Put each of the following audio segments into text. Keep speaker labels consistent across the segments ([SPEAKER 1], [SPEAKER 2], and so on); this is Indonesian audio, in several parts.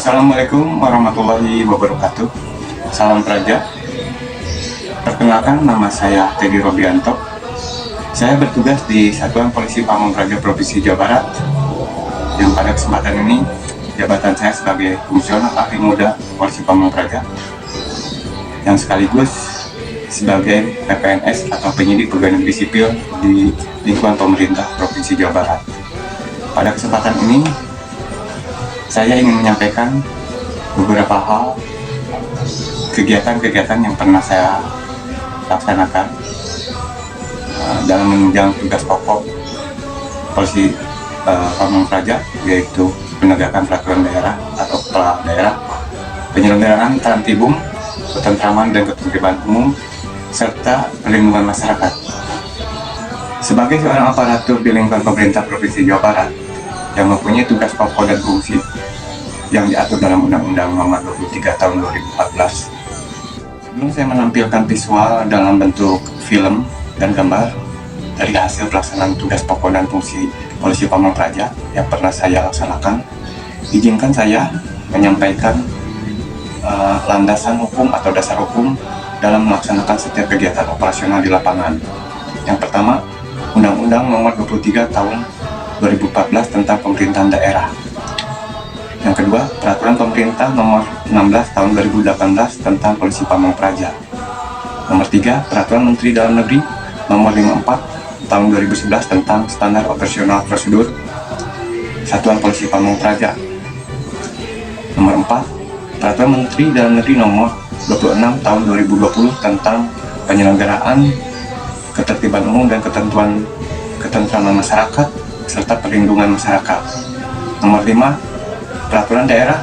[SPEAKER 1] Assalamualaikum warahmatullahi wabarakatuh. Salam Praja. Perkenalkan, nama saya Teddy Robianto. Saya bertugas di Satuan Polisi Pamong Praja Provinsi Jawa Barat. Yang pada kesempatan ini, jabatan saya sebagai Fungsional Aktif Muda Polisi Pamong Praja, yang sekaligus sebagai PPNS atau penyidik pegawai negeri sipil di lingkungan pemerintah Provinsi Jawa Barat. Pada kesempatan ini, saya ingin menyampaikan beberapa hal kegiatan-kegiatan yang pernah saya laksanakan dalam menunjang tugas pokok Polisi Pamong Praja, yaitu penegakan peraturan daerah atau kepala daerah, penyelenggaraan tertib, ketentraman dan ketertiban umum, serta perlindungan masyarakat. Sebagai seorang aparatur di lingkungan pemerintah Provinsi Jawa Barat yang mempunyai tugas pokok dan fungsi yang diatur dalam Undang-Undang Nomor 23 Tahun 2014. Sebelum saya menampilkan visual dalam bentuk film dan gambar dari hasil pelaksanaan tugas pokok dan fungsi Polisi Pamong Praja yang pernah saya laksanakan, izinkan saya menyampaikan landasan hukum atau dasar hukum dalam melaksanakan setiap kegiatan operasional di lapangan. Yang pertama, Undang-Undang Nomor 23 Tahun 2014 tentang Pemerintahan Daerah. Yang kedua, Peraturan Pemerintah Nomor 16 Tahun 2018 tentang Polisi Pamong Praja. Nomor 3, Peraturan Menteri Dalam Negeri Nomor 54 Tahun 2011 tentang Standar Operasional Prosedur Satuan Polisi Pamong Praja. Nomor 4, Peraturan Menteri Dalam Negeri Nomor 26 Tahun 2020 tentang penyelenggaraan ketertiban umum dan ketentraman masyarakat serta perlindungan masyarakat. Nomor 5, Peraturan Daerah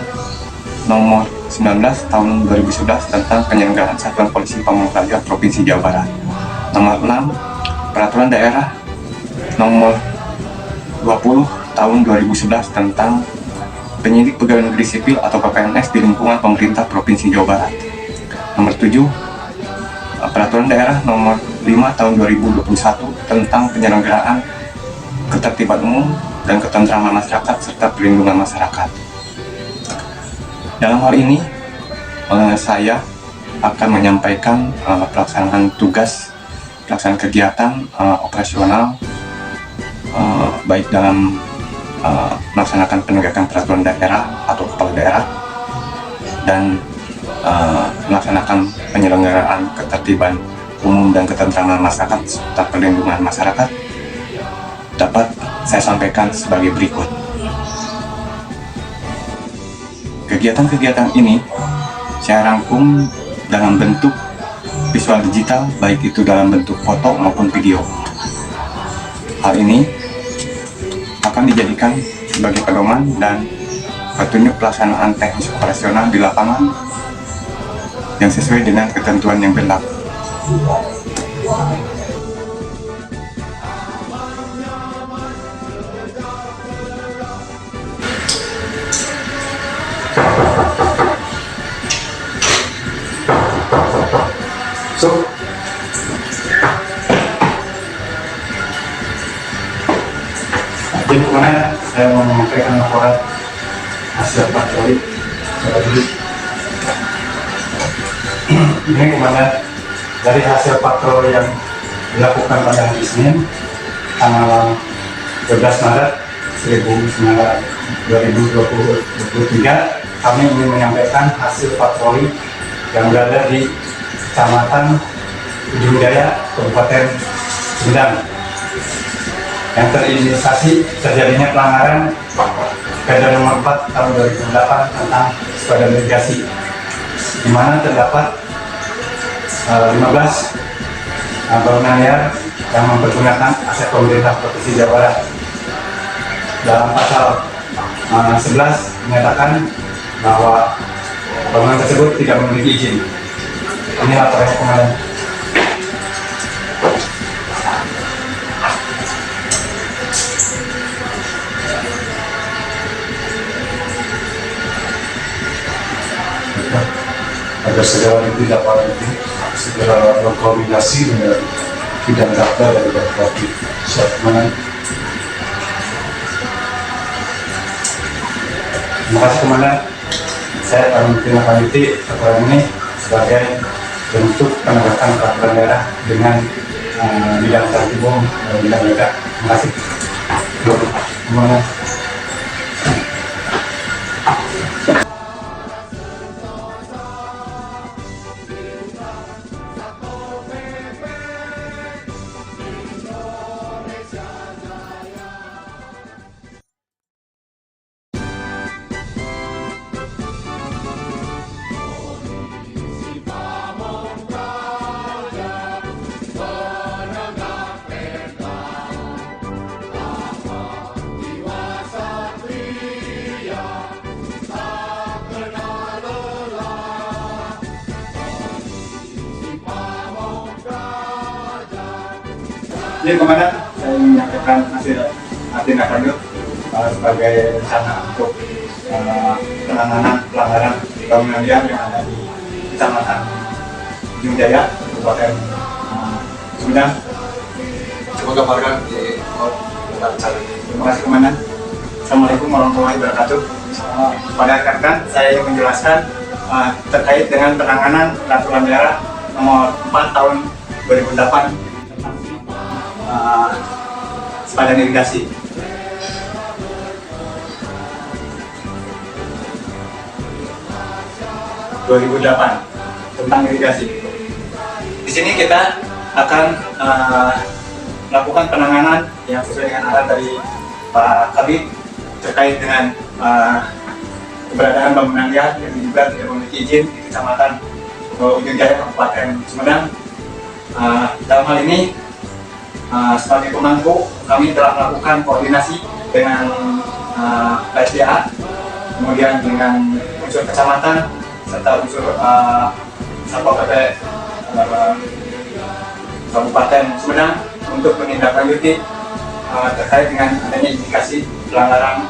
[SPEAKER 1] Nomor 19 Tahun 2011 tentang penyelenggaraan Satuan Polisi Pamong Praja Provinsi Jawa Barat. Nomor 6, Peraturan Daerah Nomor 20 Tahun 2011 tentang penyidik pegawai negeri sipil atau PPNS di lingkungan pemerintah Provinsi Jawa Barat. Nomor 7, Peraturan Daerah Nomor 5 Tahun 2021 tentang penyelenggaraan ketertiban umum dan ketentraman masyarakat serta perlindungan masyarakat. Dalam hal ini, saya akan menyampaikan pelaksanaan tugas, pelaksanaan kegiatan operasional, baik dalam melaksanakan penegakan peraturan daerah atau kepala daerah, dan melaksanakan penyelenggaraan ketertiban umum dan ketentraman masyarakat serta perlindungan masyarakat dapat saya sampaikan sebagai berikut. Kegiatan-kegiatan ini saya rangkum dalam bentuk visual digital, baik itu dalam bentuk foto maupun video. Hal ini akan dijadikan sebagai pedoman dan petunjuk pelaksanaan teknis operasional di lapangan yang sesuai dengan ketentuan yang berlaku.
[SPEAKER 2] Jadi kemarin saya mau menyampaikan laporan hasil patroli. Ini kemarin dari hasil patroli yang dilakukan pada hari Senin tanggal 12 Maret 2023, kami ingin menyampaikan hasil patroli yang berada di Kecamatan Ujung Jaya, Kabupaten Sumedang, yang terindikasi terjadinya pelanggaran Perda Nomor 4 Tahun 2008 tentang sepeda navigasi, di mana terdapat 15 bangunan liar yang mempergunakan aset pemerintah Provinsi Jawa Barat. Dalam pasal 11 menyatakan bahwa bangunan tersebut tidak memiliki izin. Ini laporannya kemarin.
[SPEAKER 3] Agar segera ditindaklanjuti, segera berkoordinasi dengan bidang data dari Bupati. Mana?
[SPEAKER 2] Terima kasih Komandan. saya akan menindaklanjuti aturan ini sebagai bentuk penegakan peraturan daerah dengan bidang tertibung dan bidang mereka. Terima kasih. Semuanya. Jadi Komandan, saya ingin menyampaikan hasil tindak lanjut sebagai rencana untuk penanganan pelanggaran bangunan liar yang ada di Kecamatan Ujung Jaya, Kabupaten Sumedang.
[SPEAKER 3] Coba gambarkan di cara.
[SPEAKER 2] Terima kasih Komandan. Assalamualaikum warahmatullahi wabarakatuh. Pada rekan-rekan, saya ingin menjelaskan terkait dengan penanganan peraturan daerah nomor 4 tahun 2008 sepadan irigasi. Tentang irigasi. Di sini kita akan melakukan penanganan yang sesuai dengan arahan dari Pak Kabid terkait dengan keberadaan bangunan liar yang diduga tidak memiliki izin di Kecamatan Ujung Jaya, Kabupaten Sumedang. Dalam hal ini sebagai pemangku, kami telah melakukan koordinasi dengan PSDA, kemudian dengan unsur kecamatan, serta unsur Satpol PP Kabupaten Sumedang untuk menindaklanjuti terkait dengan adanya indikasi pelanggaran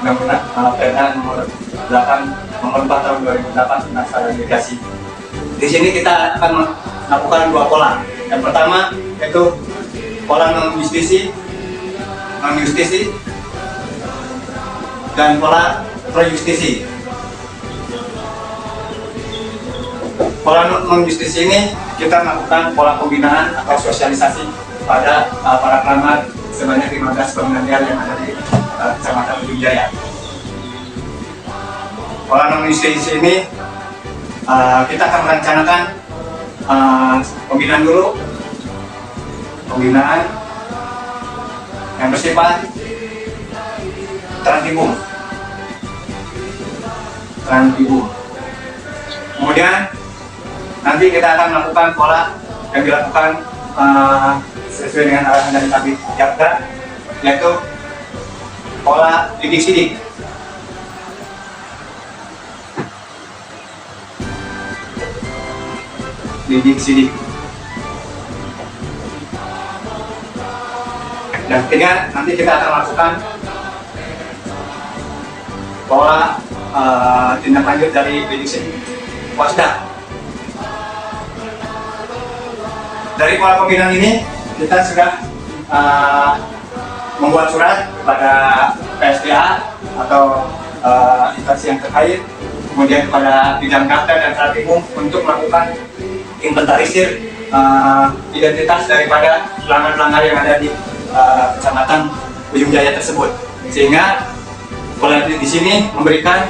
[SPEAKER 2] Undang-Undang Perda nomor 4 tahun 2008 tentang sepadan irigasi. Di sini kita akan melakukan 2 pola. Yang pertama yaitu pola non-justisi dan pola pro-justisi. Pola non-justisi ini kita melakukan pola pembinaan atau sosialisasi pada para pelanggar sebanyak 15 bangunan liar yang ada di Kecamatan Ujung Jaya. Pola non-justisi ini kita akan merencanakan pembinaan dulu. Pembinaan yang bersifat tertibung. Kemudian nanti kita akan melakukan pola yang dilakukan sesuai dengan arahan dari Kabid Jakda, yaitu pola didik-sidik. Dan ketiga, nanti kita akan melakukan pola tindak lanjut dari didik wasda. Dari pola pembinaan ini, kita sudah membuat surat kepada PSDA atau instansi yang terkait, kemudian kepada bidang Dakda dan Tertibung untuk melakukan inventarisir identitas daripada pelanggar-pelanggar yang ada di Kecamatan Ujung Jaya tersebut, sehingga pola di sini memberikan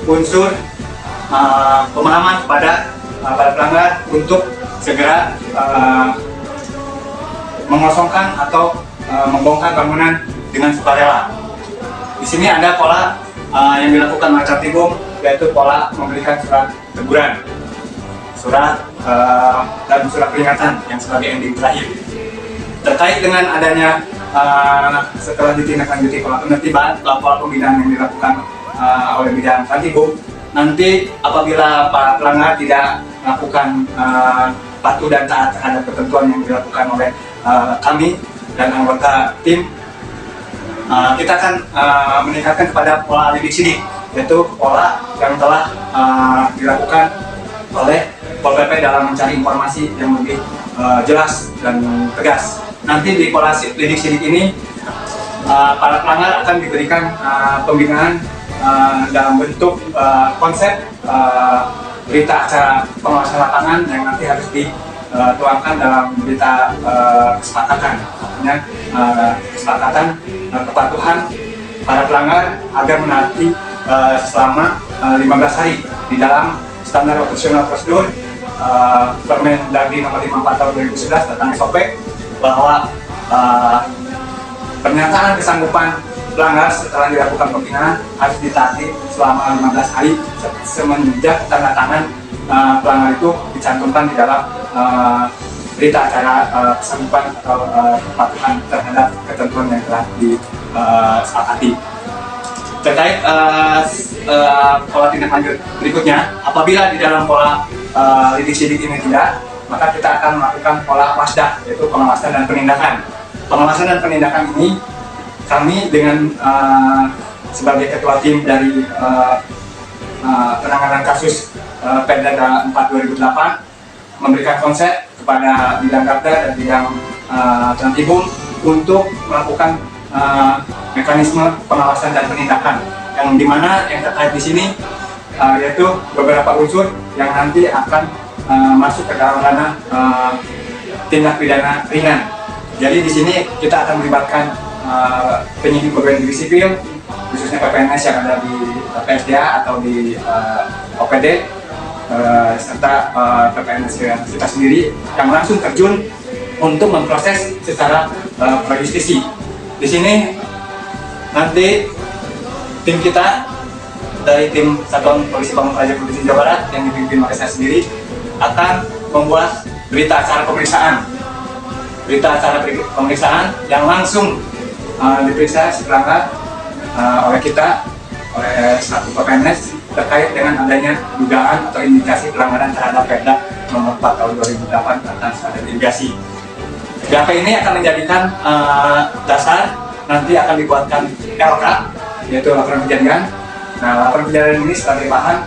[SPEAKER 2] unsur pemahaman kepada para pelanggar untuk segera mengosongkan atau membongkar bangunan dengan sukarela. Di sini ada pola yang dilakukan oleh Tertibung, yaitu pola memberikan surat teguran, dan surat peringatan yang sebagai ending terakhir. Terkait dengan adanya setelah ditindaklanjuti pola penertiban, pola pembinaan yang dilakukan oleh bidang Tertibung, nanti apabila para pelanggar tidak melakukan patuh dan taat terhadap ketentuan yang dilakukan oleh kami dan anggota tim, kita akan meningkatkan kepada pola didik-sidik, yaitu pola yang telah dilakukan oleh Pol PP dalam mencari informasi yang lebih jelas dan tegas. Nanti di pola didik-sidik ini para pelanggar akan diberikan pembinaan dalam bentuk konsep berita acara pengawasan lapangan yang nanti harus dituangkan dalam berita kesepakatan, artinya kesepakatan kepatuhan para pelanggar agar menaati selama 15 hari di dalam standar operasional prosedur Permendagri nomor 54 tahun 2011 tentang SOP, bahwa pernyataan kesanggupan pelanggar setelah dilakukan pembinaan harus ditaati selama 15 hari semenjak tanda tangan pelanggar itu dicantumkan di dalam berita acara kesanggupan atau kepatuhan terhadap ketentuan yang telah disepakati. Terkait pola tindak lanjut berikutnya, apabila di dalam pola lidik-sidik ini tidak, maka kita akan melakukan pola wasda, yaitu pengawasan dan penindakan. Pengawasan dan penindakan ini kami dengan sebagai ketua tim dari penanganan kasus Perda 4 2008 memberikan konsep kepada bidang Kapda dan bidang Trantibum untuk melakukan mekanisme pengawasan dan penindakan, yang dimana yang terkait di sini yaitu beberapa unsur yang nanti akan masuk ke dalam ranah tindak pidana ringan. Jadi di sini kita akan melibatkan penyidik pegawai negeri sipil, khususnya PPNS yang ada di PSDA atau di OPD, serta PPNS kita sendiri yang langsung terjun untuk memproses secara pro-justisi. Di sini nanti tim kita dari tim Satuan Polisi Pamung Praja Provinsi Jawa Barat yang dipimpin oleh saya sendiri akan membuat berita acara pemeriksaan yang langsung diperiksa si pelanggar oleh kita, oleh selaku PPNS terkait dengan adanya dugaan atau indikasi pelanggaran terhadap Perda nomor 4 tahun 2008 tentang standar irigasi. BAP ini akan menjadikan dasar, nanti akan dibuatkan LK, yaitu laporan kejadian. Nah, laporan kejadian ini sebagai bahan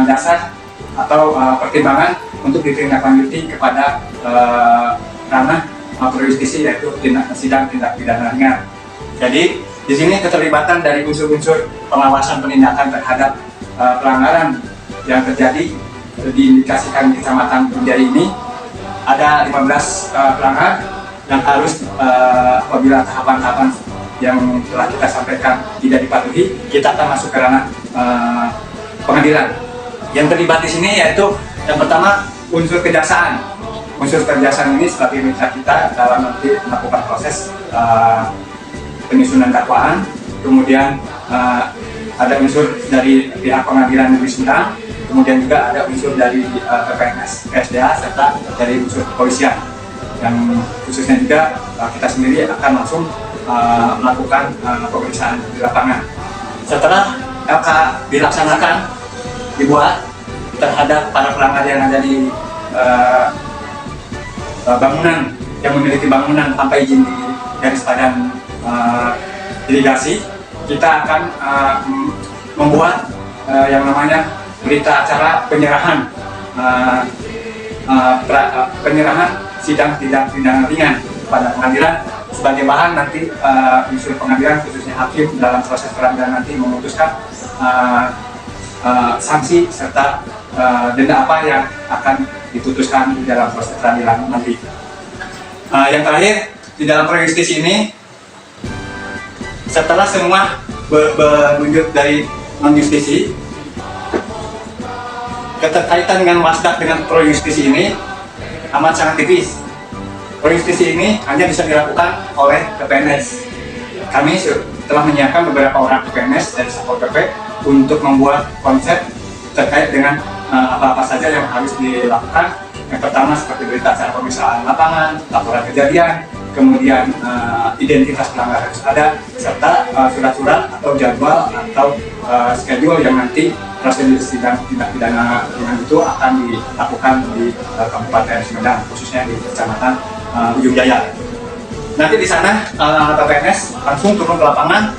[SPEAKER 2] dasar atau pertimbangan untuk ditindaklanjuti kepada ranah pro-justisi, yaitu sidang tindak pidana ringan. Jadi di sini keterlibatan dari unsur-unsur pengawasan penindakan terhadap pelanggaran yang terjadi diindikasikan di Kecamatan Punjari ini ada 15 pelanggar yang harus apabila tahapan-tahapan yang telah kita sampaikan tidak dipatuhi, kita akan masuk ke ranah pengadilan. Yang terlibat di sini yaitu yang pertama unsur kejaksaan. Unsur kejaksaan ini sebagai mitra kita dalam nanti melakukan proses penyusunan dakwaan. Kemudian ada unsur dari pihak pengadilan negeri Sumedang, kemudian juga ada unsur dari PPNS, PSDA, serta dari unsur kepolisian. Yang khususnya juga kita sendiri akan langsung melakukan pemeriksaan di lapangan. Setelah LK dilaksanakan, dibuat terhadap para pelanggar yang ada di bangunan yang memiliki bangunan tanpa izin di garis padan irigasi, kita akan membuat yang namanya berita acara penyerahan sidang tindak pidana ringan pada pengadilan sebagai bahan nanti unsur pengadilan khususnya hakim dalam proses peradilan nanti memutuskan sanksi serta denda apa yang akan diputuskan di dalam proses peradilan nanti. Yang terakhir di dalam pro-justisi ini, setelah semua berwujud dari non-justisi, keterkaitan dengan wasdak dengan pro-justisi ini amat sangat tipis. Pro-justisi ini hanya bisa dilakukan oleh PPNS. Kami telah menyiapkan beberapa orang PPNS dari Satpol PP untuk membuat konsep terkait dengan apa-apa saja yang harus dilakukan. Yang pertama seperti berita acara pemeriksaan lapangan, laporan kejadian, kemudian identitas pelanggar harus ada, serta surat-surat atau jadwal atau schedule yang nanti prosedur sidang tindak pidana ringan itu akan dilakukan di Kabupaten Sumedang, khususnya di Kecamatan Ujung Jaya. Nanti di sana PPNS langsung turun ke lapangan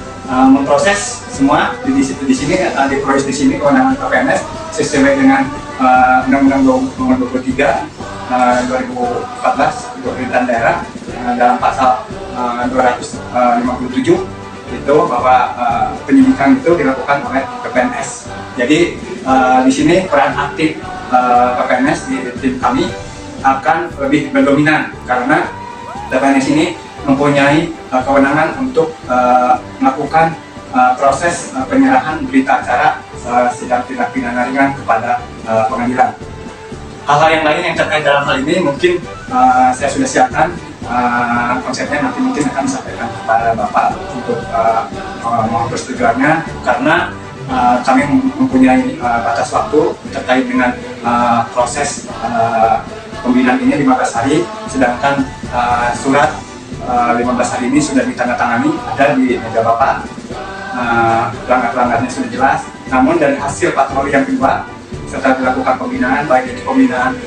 [SPEAKER 2] memproses semua di sini di pro-justisi di sini kewenangan PPNS sesuai dengan Undang-Undang Nomor 23 2014 untuk pemerintahan daerah dalam pasal 257 itu bahwa penyidikan itu dilakukan oleh PPNS. Jadi di sini peran aktif PPNS di tim kami akan lebih mendominan karena PPNS ini mempunyai kewenangan untuk melakukan proses penyerahan berita acara sidang tindak pidana ringan kepada pengadilan. Hal-hal yang lain yang terkait dalam hal ini mungkin saya sudah siapkan konsepnya, nanti mungkin akan disampaikan kepada Bapak untuk mohon persetujuannya karena kami mempunyai batas waktu terkait dengan proses pembinaan ini 15 hari, sedangkan surat 15 hari ini sudah ditandatangani, ada di meja Bapak. Pelanggar-pelanggarnya sudah jelas, namun dari hasil patroli yang kedua setelah dilakukan pembinaan, baik itu pembinaan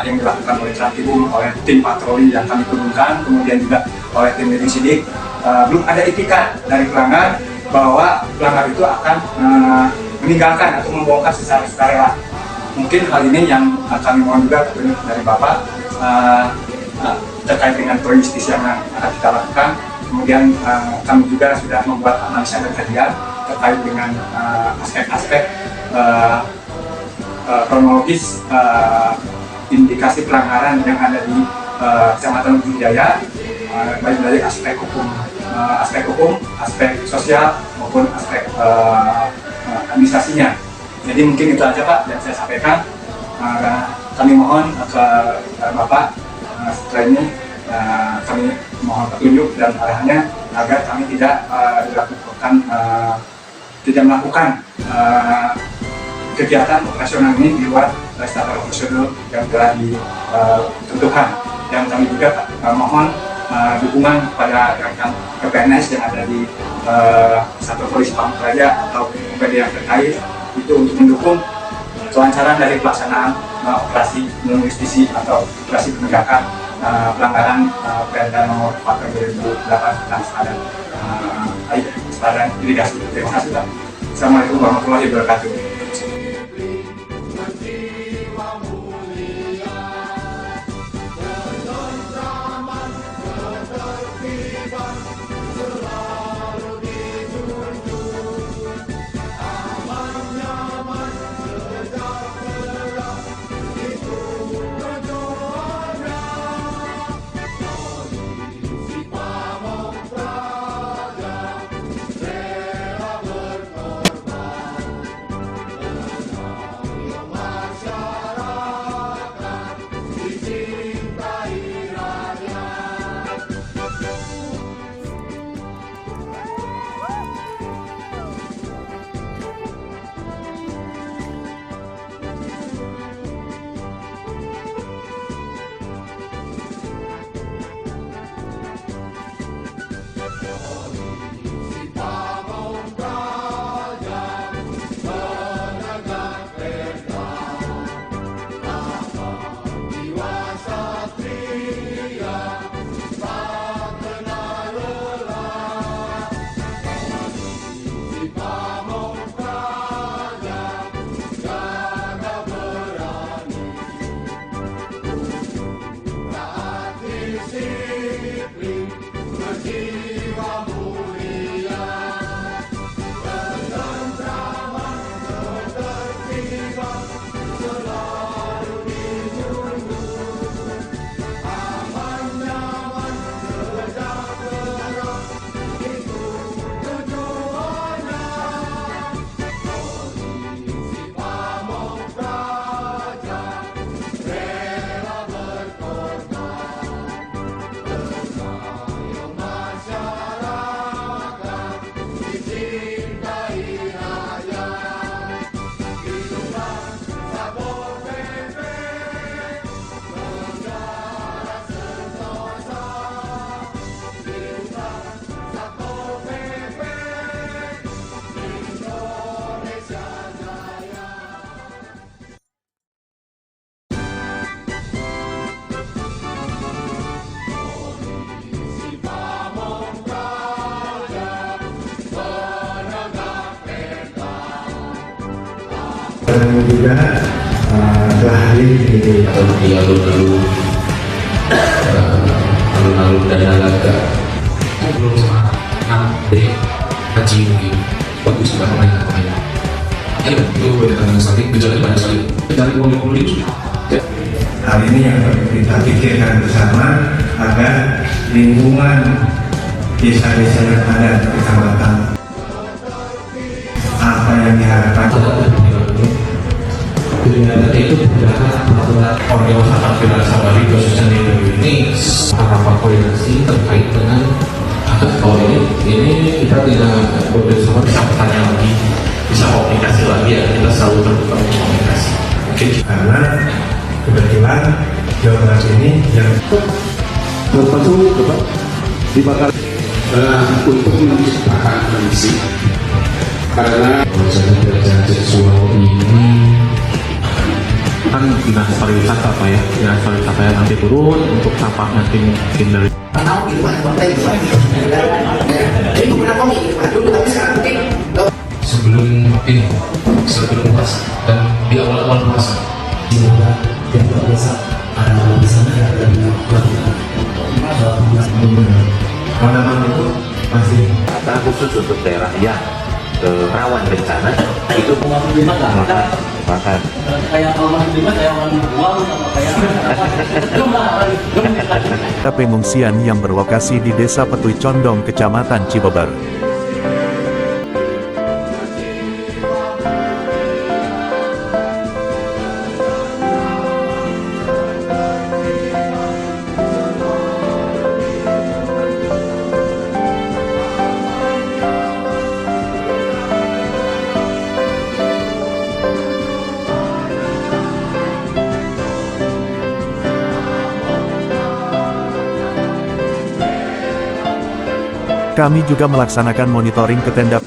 [SPEAKER 2] yang dilakukan oleh Trantibum, oleh tim patroli yang kami turunkan, kemudian juga oleh tim leading sidik, belum ada itikat dari pelanggar bahwa pelanggar itu akan meninggalkan atau membongkar secara sukarela. Mungkin hal ini yang kami mohon juga petunjuk dari Bapak terkait dengan pro justisia yang akan kita lakukan. Kemudian kami juga sudah membuat analisa dan kajian terkait dengan aspek-aspek kronologis indikasi pelanggaran yang ada di Kecamatan Ujung Jaya, baik dari aspek hukum, aspek sosial maupun aspek administrasinya. Jadi mungkin itu aja Pak yang saya sampaikan. Kami mohon ke Bapak setelah ini kami mohon petunjuk dan arahannya agar kami tidak melakukan kegiatan operasional ini di luar standar operasional yang telah ditentukan. Dan kami juga mohon dukungan kepada rekan PPNS yang ada di Satuan Polisi Pamung Praja atau UPD yang terkait itu untuk mendukung kelancaran dari pelaksanaan operasi justisi atau operasi penegakan pelanggaran Perda Nomor 4 2008 tentang sepadan irigasi. Terima kasih Pak. Assalamualaikum warahmatullahi wabarakatuh.
[SPEAKER 4] juga telah hadir di
[SPEAKER 5] alun-alun dana laga belum deh haji mungkin bagus juga pemain. Ya itu berdasarkan statik gejalanya banyak sekali dari puluh itu.
[SPEAKER 4] Hal ini yang perlu kita pikirkan bersama agar lingkungan desa-desa yang ada di kecamatan apa yang diharapkan
[SPEAKER 5] Data itu berjalan peraturan orang dewasa tampilan sabari khususnya di ini harapan koordinasi terkait dengan kalau ini kita tidak bersama bisa bertanya lagi, bisa komunikasi lagi ya, kita selalu terbuka untuk komunikasi. Oke.
[SPEAKER 4] karena kebetulan Jawa Barat ini yang
[SPEAKER 5] dibakar untuk menciptakan kondisi karena pelecehan seksual ini kan dinas pariwisata Pak ya, dinas pariwisata yang nanti turun untuk sampah nanti mungkin dari sebelum ini sebelum puasa dan di awal puasa
[SPEAKER 4] tanaman itu masih
[SPEAKER 6] Karena khusus untuk daerah yang rawan bencana itu makan
[SPEAKER 7] kayak orang terima kayak orang buang sama kayak
[SPEAKER 8] Pengungsian yang berlokasi di Desa Petui Condong, Kecamatan Cibeber. Kami juga melaksanakan monitoring ke tenda